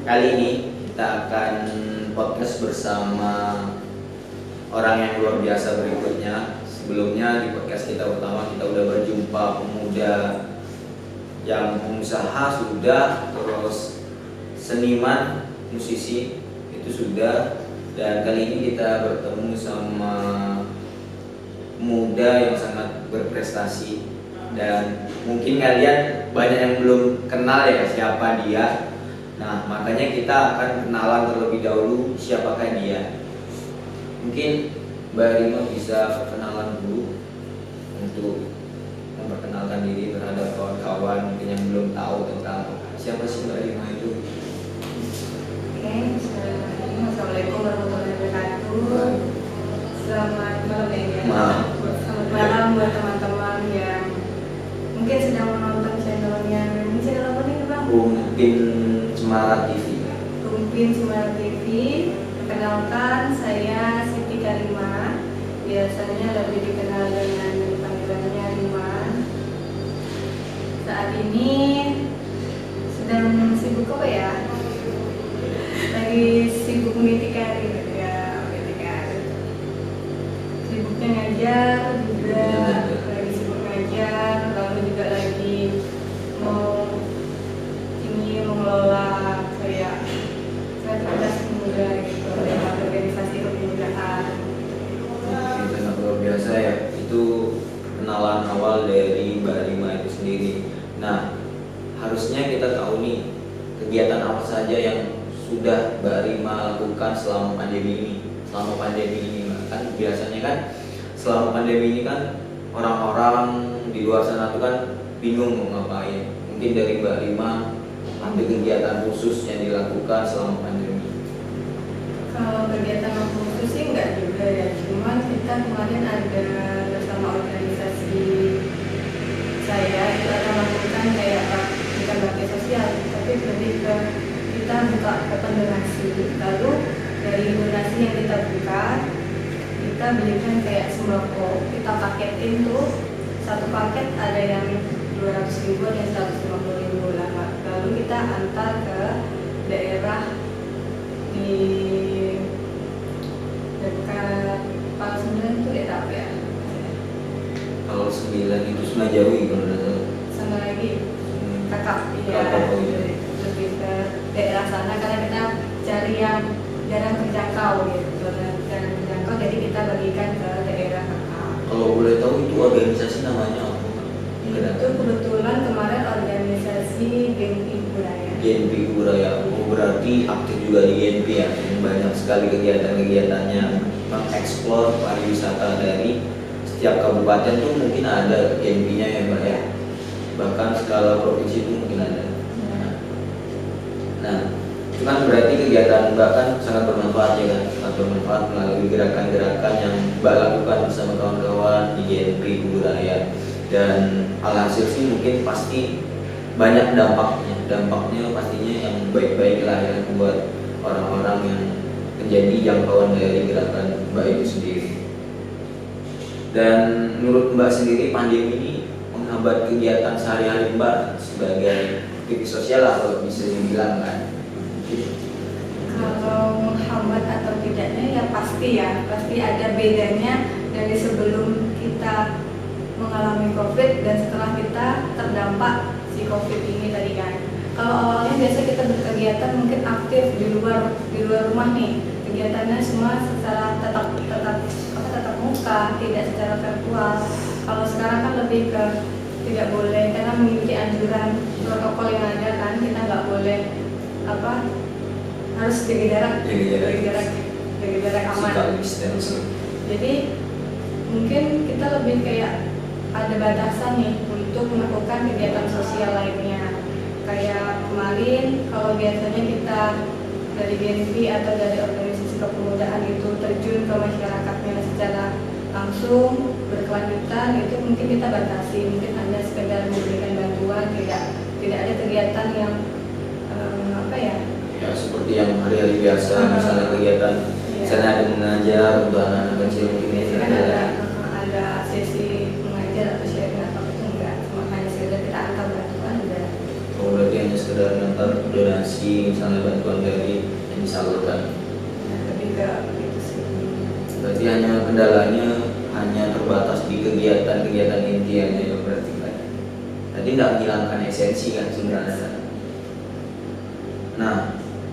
kali ini kita akan podcast bersama orang yang luar biasa berikutnya. Sebelumnya di podcast kita pertama kita udah berjumpa pemuda yang pengusaha sudah, terus seniman, musisi itu sudah, dan kali ini kita bertemu sama pemuda yang sangat berprestasi dan mungkin kalian banyak yang belum kenal ya siapa dia. Nah, makanya kita akan kenalan terlebih dahulu siapakah dia. Mungkin Mbak Rima bisa perkenalan dulu untuk memperkenalkan diri terhadap kawan-kawan mungkin yang belum tahu tentang siapa sih Mbak Rima itu. Oke, Assalamualaikum warahmatullahi wabarakatuh. Selamat malam ya. Selamat malam buat teman-teman yang mungkin sedang menonton channelnya. Ini channel apa nih Bang? Rumpin Cemara TV. Rumpin Cemara TV. Perkenalkan, saya Siti Karima. Biasanya lebih dikenal dengan panggilannya Riman. Saat ini sedang sibuk apa ya? Lagi sibuk meniti karir ya, meniti karir. Sibuknya ngajar juga, lagi sibuk ngajar, lalu juga lagi mau mengelola kayak kreativitas pemuda gitu, lewat organisasi kepemudaan. Sangat luar biasa ya. Itu kenalan awal dari Mbak Rima itu sendiri. Nah, harusnya kita tahu nih kegiatan apa saja yang sudah Mbak Rima lakukan selama pandemi ini. Selama pandemi ini, kan biasanya kan selama pandemi ini kan orang-orang di luar sana tuh kan bingung mau ngapain. Mungkin dari Mbak Rima ada kegiatan khusus yang dilakukan selama pandemi. Kalau kegiatan khusus sih enggak juga ya, cuman kita kemarin ada bersama organisasi saya itu akan melakukan kayak bukan bakti sosial, tapi lebih ke kita buka open donasi. Lalu dari donasi yang kita buka, kita belikan kayak sembako, kita paketin tuh satu paket ada yang 200.000 dan 150.000 lah. Lalu kita antar ke daerah di dekat Pal 9 itu daerah apa ya? Kalau 9 itu Sunajawi kalau tidak salah. Sama lagi kakak ya, lebih ke daerah sana karena kita cari yang jarang terjangkau gitu, jarang terjangkau, jadi kita bagikan ke daerah kakak. Kalau boleh tahu itu organisasi namanya apa? Itu kebetulan kemarin organisasi Genpi Budaya. Genpi Budaya. Oh, berarti aktif juga di Genpi ya. Banyak sekali kegiatan-kegiatannya mengeksplor pariwisata dari setiap kabupaten tuh mungkin ada Genpinya ya Mbak ya. Bahkan skala provinsi itu mungkin ada. Nah, itu kan berarti kegiatan Mbak kan sangat bermanfaat ya kan, sangat bermanfaat melalui gerakan-gerakan yang Mbak lakukan bersama kawan-kawan di Genpi Budaya. Dan alhasil sih mungkin pasti banyak dampaknya pastinya yang baik-baik lah ya buat orang-orang yang menjadi jangkauan dari gerakan Mbak itu sendiri. Dan menurut Mbak sendiri pandemi ini menghambat kegiatan sehari-hari Mbak sebagai aktivis sosial lah kalau bisa dibilang kan. Kalau menghambat atau tidaknya ya pasti ada bedanya dari sebelum kita mengalami COVID dan setelah kita terdampak si COVID ini tadi kan. Kalau awalnya biasa kita berkegiatan mungkin aktif di luar rumah nih, kegiatannya semua secara tetap muka, tidak secara virtual. Kalau sekarang kan lebih ke tidak boleh karena mengikuti anjuran protokol yang ada kan, kita nggak boleh harus jaga jarak aman. Jadi mungkin kita lebih kayak ada batasan nih untuk melakukan kegiatan sosial lainnya. Kayak kemarin kalau biasanya kita dari Genpi atau dari organisasi kepemudaan itu terjun ke masyarakatnya secara langsung berkelanjutan, itu mungkin kita batasi, mungkin hanya sekedar memberikan bantuan, tidak ada kegiatan yang ya seperti yang hari-hari biasa, misalnya kegiatan misalnya ada mengajar untuk anak-anak kecil mungkin ada sesi mengajar atau sharing atau itu enggak, cuma hanya sekedar kita antar bantuan udah. Oh, berarti hanya sekedar ngantar donasi misalnya bantuan dari yang disalurkan. Nah, lebih ke itu sih. Berarti hanya kendalanya hanya terbatas di kegiatan-kegiatan inti aja ya berarti kan. Tadi tidak menghilangkan esensi kan sebenarnya. Nah,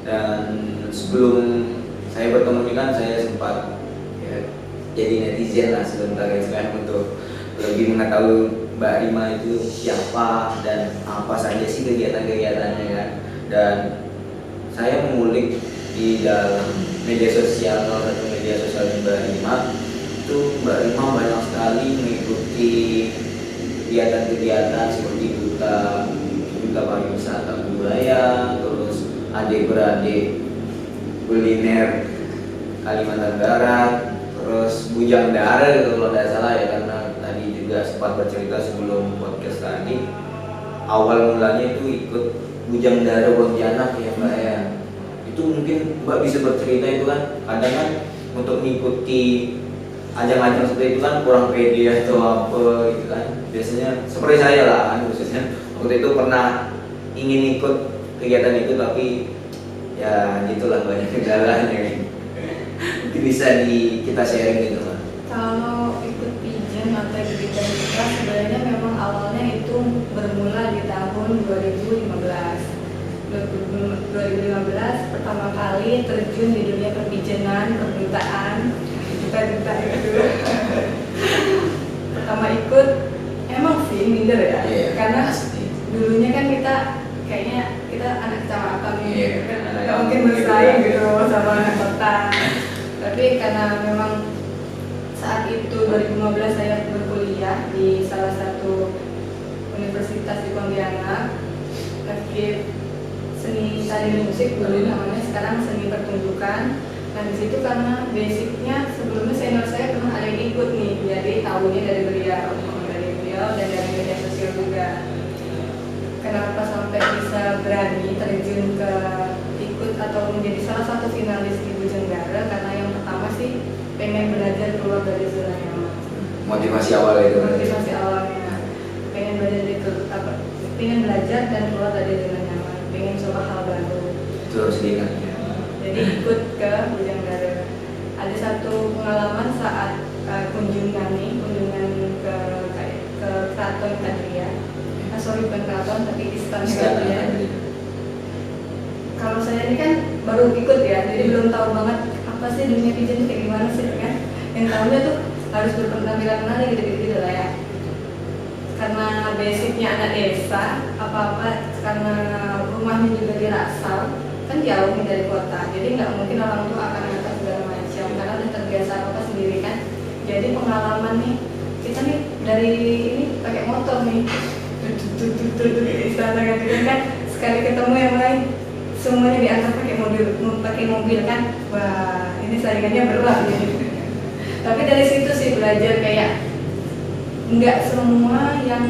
dan sebelum saya bertemu ini kan saya sempat ya, jadi netizen lah sebentar ya sekarang untuk lebih mengetahui Mbak Rima itu siapa dan apa saja sih kegiatan-kegiatannya kan. Dan saya mengulik di dalam media sosial, salah satu media sosial Mbak Rima itu, Mbak Rima banyak sekali mengikuti kegiatan-kegiatan seperti duta pariwisata budaya, terus adik-beradik kuliner Kalimantan Barat, terus Bujang Dara kalau tidak salah ya, karena tadi juga sempat bercerita sebelum podcast tadi awal mulanya itu ikut Bujang Dara Pontianak ya Mbak ya. Itu mungkin Mbak bisa bercerita itu kan kadang kan untuk mengikuti ajang-ajang seperti itu kan kurang pede atau apa gitu kan. Biasanya seperti saya lah kan, khususnya waktu itu pernah ingin ikut kegiatan itu tapi ya gitulah banyak kendalanya. Mungkin bisa kita sharing gitu Mbak. Kalau ikut pigeon atau kegiatan kita sebenarnya memang awalnya itu bermula di tahun 2015. 2015 pertama kali terjun di dunia perpijenan, perdutaan, duta itu. Pertama ikut, emang sih minder ya, karena dulunya kan kita kayaknya kita anak kecamatan nih, kan nggak mungkin bersaing gitu sama anak kota. Tapi karena memang saat itu 2015 saya berkuliah di salah satu universitas di Pontianak, seni tari dan musik dulu namanya, sekarang seni pertunjukan. Nah di situ karena basicnya sebelumnya senior saya pernah ada yang ikut nih, jadi tahunya dari beliau dan dari media sosial juga. Kenapa sampai bisa berani terjun ke ikut atau menjadi salah satu finalis di Bujang Dara? Karena yang pertama sih pengen belajar keluar dari zona nyaman. Motivasi awal itu. Motivasi awalnya pengen belajar dan keluar dari zona nyaman, pengen coba hal baru. Itu harus diingat ya. Jadi ikut ke Bujang Dara. Ada satu pengalaman saat kunjungan ke Keraton Kadria. Sorry bukan keraton tapi Istana Kadria. Kalau saya ini kan baru ikut ya, jadi belum tahu banget apa sih dunia pigeon itu kayak gimana sih kan. Yang tahunya tuh harus berpenampilan menari gitu-gitu lah ya. Karena basicnya anak desa, apa-apa karena rumahnya juga di Rasal, kan jauh nih dari kota, jadi nggak mungkin orang tua akan ngantar segala macam karena udah terbiasa apa sendiri kan. Jadi pengalaman nih, kita nih dari ini pakai motor nih, istana kan, sekali ketemu yang lain semuanya diantar pakai mobil kan. Wah ini saingannya berat nih. Tapi dari situ sih belajar kayak nggak semua yang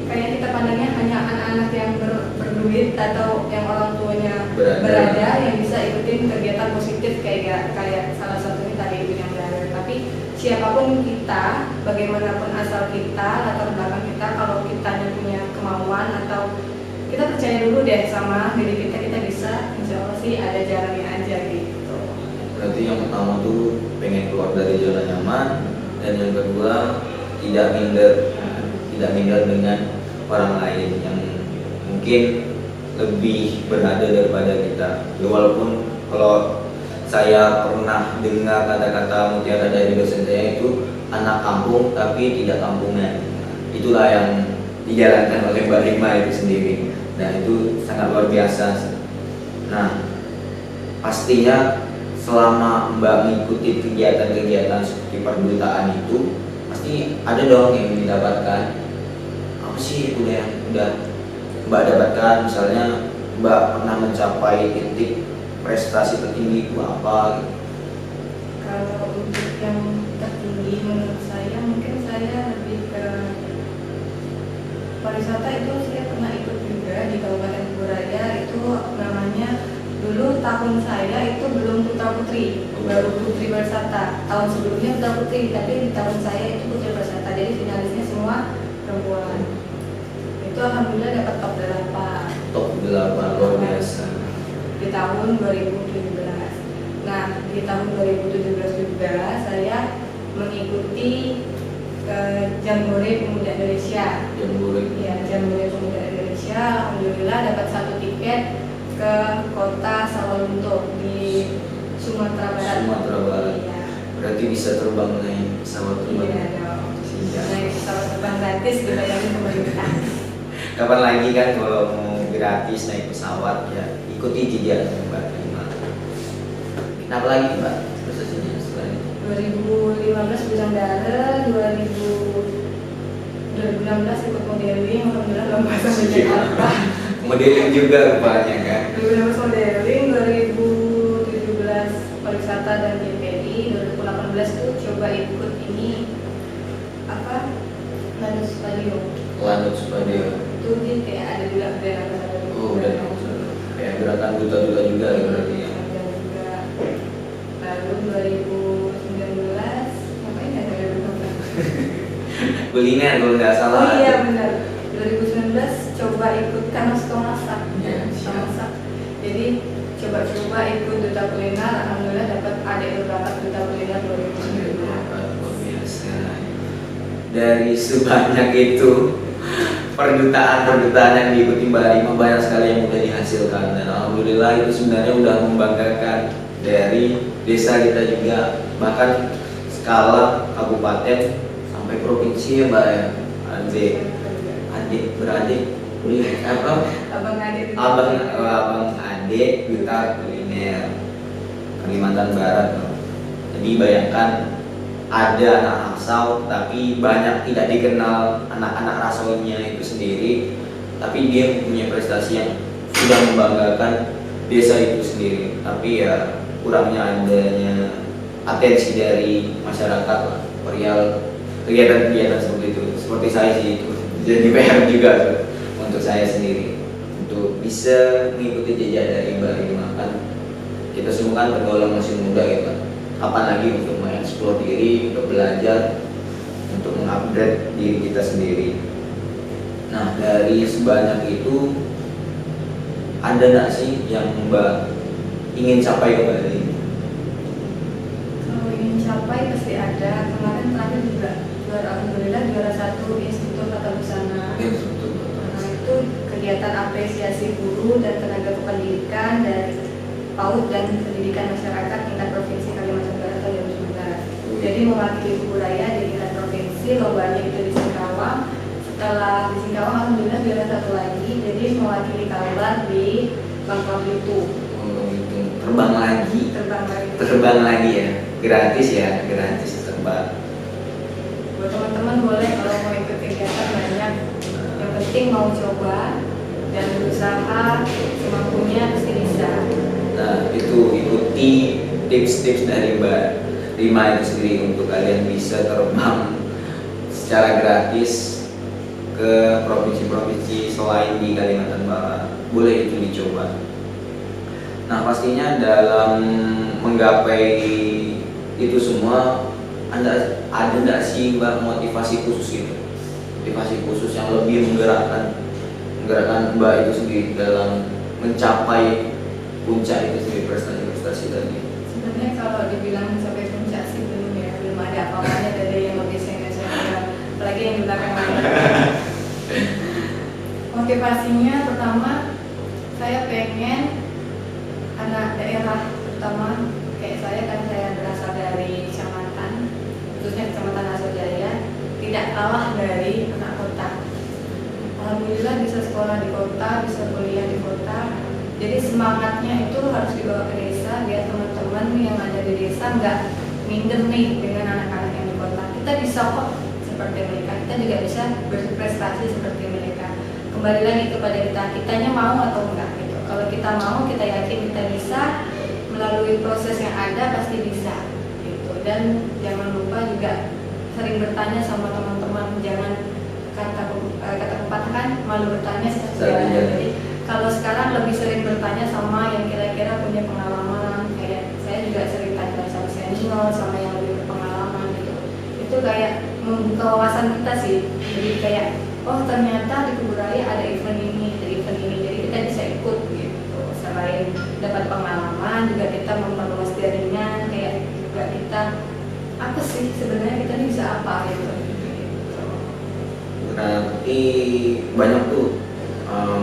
kayak kita pandangnya hanya anak-anak yang berduit atau yang orang tuanya berada yang bisa ikutin kegiatan positif kayak salah satunya tadi itu yang berada. Tapi siapapun kita, bagaimanapun asal kita, latar belakang kita, kalau kita punya kemauan atau kita percaya dulu deh sama diri kita bisa, insya Allah sih ada jalannya aja gitu. Berarti yang pertama tuh pengen keluar dari zona nyaman, dan yang kedua tidak minder dengan orang lain yang mungkin lebih berada daripada kita. Ya, walaupun kalau saya pernah dengar kata-kata mutiara dari dosen saya itu anak kampung tapi tidak kampungan. Itulah yang dijalankan oleh Mbak Rima itu sendiri. Nah itu sangat luar biasa. Nah pastinya selama Mbak mengikuti kegiatan-kegiatan seperti perdutaan itu pasti ada dong yang didapatkan. Apa sih itu yang udah Mbak dapatkan? Misalnya Mbak pernah mencapai titik prestasi tertinggi itu apa? Kalau untuk yang tertinggi menurut saya mungkin saya lebih ke pariwisata. Itu saya pernah ikut juga di Kabupaten Kuburaya, itu namanya dulu tahun saya itu belum putra putri, baru putri bersata. Tahun sebelumnya putra putri, tapi di tahun saya itu putri bersata, jadi finalisnya semua perempuan. Itu alhamdulillah dapat top 8. Top 8 8 luar biasa. Di tahun 2017. Nah, di tahun 2017 juga saya mengikuti Jambore Pemuda Indonesia. Jambore. Ya, Jambore Pemuda Indonesia. Alhamdulillah dapat 1 tiket ke kota Sawalunto di Sumatera Barat. Sumatera Barat. Iya. Berarti bisa terbang naik pesawat terbang. Iya dong. Siap. Naik pesawat terbang gratis dibayarin pemerintah. Kapan lagi kan kalau mau gratis naik pesawat ya ikuti jejak Mbak Rima. Kenapa lagi Mbak prosesnya selain itu? 2015 bidang dara, 2016 ikut modeling, alhamdulillah lomba sampai Jakarta. Modeling juga rupanya kan. 2016 modeling, 2017 pariwisata dan GPI, 2018 tuh coba ikut ini apa? Lanus Padio. Lanut Supadio. Itu dia kayak ada juga brand ambassador. Oh, udah kayak gerakan duta-duta juga ya berarti ya. Ada juga. Lalu 2019 ngapain ya 2019? Kuliner kalau nggak salah. Oh iya benar. 2019 coba ikut karena suka masak. Ya, Suka siap. masak. Jadi coba-coba ikut duta kuliner. Alhamdulillah dapat adik berbakat duta kuliner 2019. Luar biasa. Dari sebanyak itu perdutaan yang diikuti Mbak Rima banyak sekali yang sudah dihasilkan dan alhamdulillah itu sebenarnya sudah membanggakan dari desa kita juga, bahkan skala kabupaten sampai provinsi ya Mbak ya. Adik beradik kuliah apa Abang adik. abang adik duta kuliner Kalimantan Barat. Jadi bayangkan ada anak Rasau tapi banyak tidak dikenal anak-anak Rasaunya itu sendiri, tapi dia punya prestasi yang sudah membanggakan desa itu sendiri. Tapi ya kurangnya adanya atensi dari masyarakat lah perihal kegiatan-kegiatan seperti itu. Seperti saya sih itu jadi PR juga tuh untuk saya sendiri untuk bisa mengikuti jejak dari Mbak Rima. Kan kita semua kan tergolong masih muda gitu kan. Kapan lagi untuk mengeksplor diri, untuk belajar, untuk mengupgrade diri kita sendiri. Nah dari sebanyak itu ada nggak sih yang Mbak ingin capai kembali? Kalau ingin capai pasti ada. Kemarin terakhir juga alhamdulillah juara 1 Institut Tata Busana. Nah, itu kegiatan apresiasi guru dan tenaga kependidikan dari PAUD dan pendidikan masyarakat tingkat provinsi Kalimantan Barat tahun 2019. Jadi mewakili budaya di tingkat provinsi, lombanya itu di Singkawang. Setelah di Singkawang alhamdulillah juara 1 lagi. Jadi mewakili Kalbar di Bangka Belitung. Oh, itu terbang lagi ya, gratis terbang. Buat teman-teman boleh kalau mau ikut kegiatan banyak. Yang penting mau coba dan berusaha semampunya pasti bisa. Nah itu ikuti tips-tips dari Mbak Rima itu sendiri untuk kalian bisa terbang secara gratis ke provinsi-provinsi selain di Kalimantan Barat. Boleh itu dicoba. Nah pastinya dalam menggapai itu semua ada nggak sih Mbak motivasi khusus gitu, motivasi khusus yang lebih menggerakkan Mbak itu sendiri dalam mencapai puncak itu sendiri, prestasi tadi? Sebenarnya kalau dibilang mencapai puncak sih belum ada apa-apanya dari yang lebih senior, apalagi yang di belakang lain. Motivasinya pertama saya pengen anak daerah terutama kayak saya kan saya berasal dari kecamatan, khususnya kecamatan Asojaya, tidak kalah dari anak kota. Alhamdulillah bisa sekolah di kota, bisa kuliah di kota. Jadi semangatnya itu harus dibawa ke desa biar teman-teman yang ada di desa nggak minder nih dengan anak-anak yang di kota. Kita bisa kok seperti mereka, kita juga bisa berprestasi seperti mereka. Kembali lagi kepada kitanya mau atau enggak gitu. Kalau kita mau, kita yakin kita bisa, melalui proses yang ada pasti bisa gitu. Dan jangan lupa juga sering bertanya sama teman-teman, jangan kata pepatah kan malu bertanya seperti jadi kalau sekarang lebih sering bertanya sama yang kira-kira punya pengalaman, kayak saya juga sering tanya sama senior, sama yang lebih berpengalaman gitu. Itu kayak membuka wawasan kita sih. Jadi kayak, oh ternyata di Kuburaya ada event ini, jadi kita bisa ikut selain dapat pengalaman juga kita memperluas jaringan, kayak juga kita apa sih sebenarnya kita ini bisa apa gitu. Berarti banyak tuh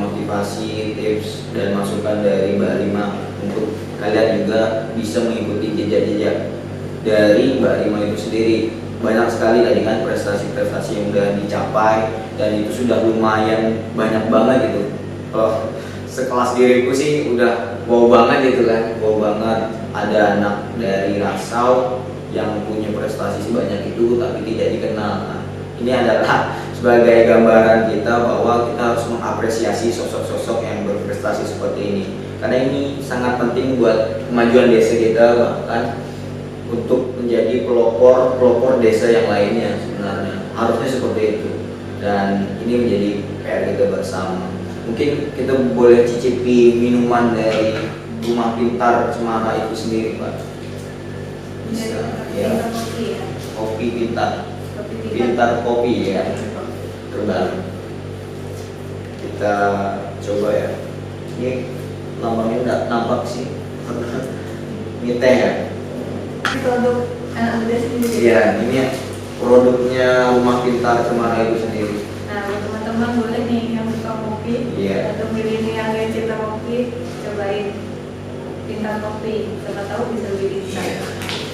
motivasi, tips dan masukan dari Mbak Rima untuk kalian juga bisa mengikuti jejak-jejak dari Mbak Rima itu sendiri. Banyak sekali tadi kan prestasi-prestasi yang udah dicapai dan itu sudah lumayan banyak banget gitu. Kalau sekelas diriku sih udah wow banget gitu kan, wow banget. Ada anak dari Rasau yang punya prestasi sebanyak itu tapi tidak dikenal. Nah, ini adalah sebagai gambaran kita bahwa kita harus mengapresiasi sosok-sosok yang berprestasi seperti ini, karena ini sangat penting buat kemajuan desa kita, bahkan untuk menjadi pelopor desa yang lainnya. Sebenarnya harusnya seperti itu, dan ini menjadi PR kita bersama. Mungkin kita boleh cicipi minuman dari Rumah Pintar Cemara itu sendiri, Pak. Bisa ya, Kopi ya. kopi pintar, Kopi pintar kopi ya, terbaru. Kita coba ya. Ini lambangnya nggak nampak sih. Ini teh ya. Produk anak muda sendiri. Iya, ini produknya Rumah Pintar Cemara itu sendiri. Nah, buat teman-teman boleh nih yang suka kopi Iya. atau milenial yang cinta kopi, cobain Pintar Kopi. Siapa tahu bisa lebih bisa. Iya.